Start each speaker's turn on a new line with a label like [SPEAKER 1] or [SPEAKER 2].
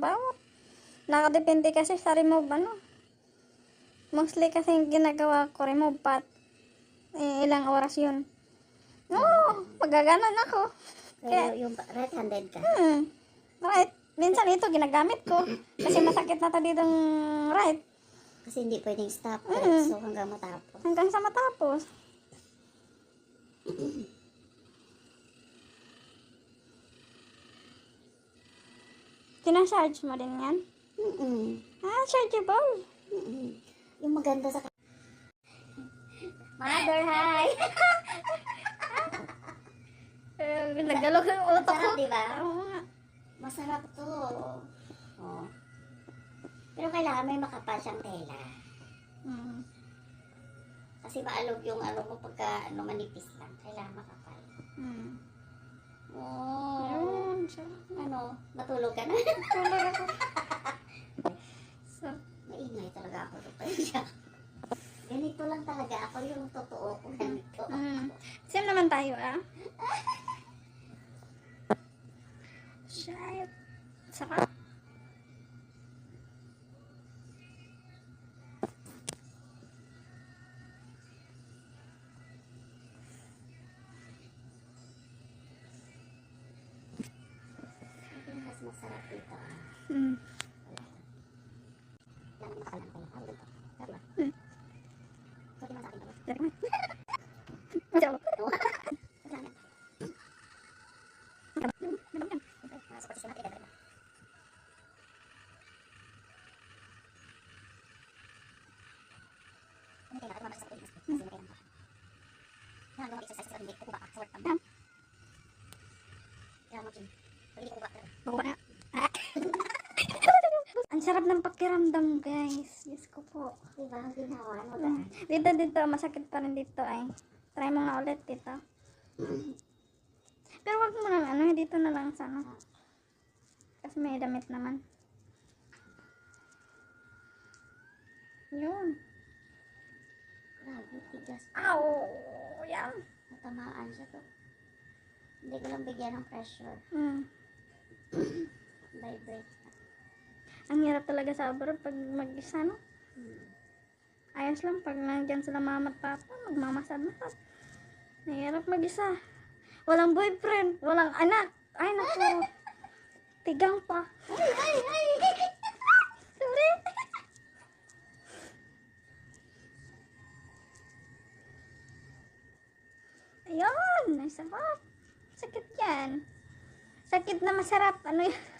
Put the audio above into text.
[SPEAKER 1] ba? Nakadepende kasi sa remove, ano. Mostly kasi yung ginagawa ko, remove pat. Ilang oras yun. Oo, magaganon ako.
[SPEAKER 2] Pero yung right-handed ka?
[SPEAKER 1] Right. Minsan ito, ginagamit ko. Kasi masakit na to ditong right.
[SPEAKER 2] Kasi hindi pwedeng stop. So hanggang matapos.
[SPEAKER 1] Hanggang sa matapos. Tinacharge mo din yan? Chargeable.
[SPEAKER 2] Yung maganda sa... Mother, hi!
[SPEAKER 1] Naggalok yung utak ko.
[SPEAKER 2] Masarap, diba?
[SPEAKER 1] Oo nga.
[SPEAKER 2] Masarap to. Oh. Pero kailangan may makapal siyang tela. Kasi maalog yung ano mo pagka manipis lang. Kailangan makapal. Oh.
[SPEAKER 1] Yun.
[SPEAKER 2] Ano? Matulog ka na?
[SPEAKER 1] Tulog ako. So,
[SPEAKER 2] Maingay talaga ako. Ganito lang talaga ako yung totoo ko. Ganito.
[SPEAKER 1] same naman tayo, ah. Shit. Sarap.
[SPEAKER 2] Mas masarap dito. Lang makalang kayo. Ano dito? Sabi ba? Sabi mo sa akin ba?
[SPEAKER 1] Masarap. Bawa na. Ang sarap ng pakiramdam, guys. Diyos ko po.
[SPEAKER 2] Diba ang ginawa mo
[SPEAKER 1] Dito, masakit pa rin dito ay. Try mo nga ulit dito. Pero wag mo lang, ano, dito na lang sa ano. Kasi may damit naman. Yun.
[SPEAKER 2] Grabe, tigas.
[SPEAKER 1] Ow! Yan.
[SPEAKER 2] Natamaan siya to. Hindi ko lang bigyan ng pressure. Vibrate.
[SPEAKER 1] Ang hirap talaga sa abroad pag mag-isa, no? Ayos lang pag nandyan sila mama at papa, magmamasad na pa. Nahirap mag-isa. Walang boyfriend, walang anak. Ay, naku. Tigang pa. Ay. Sorry. Ayun, ay sarap. Sakit yan. Sakit na masarap. Ano yan?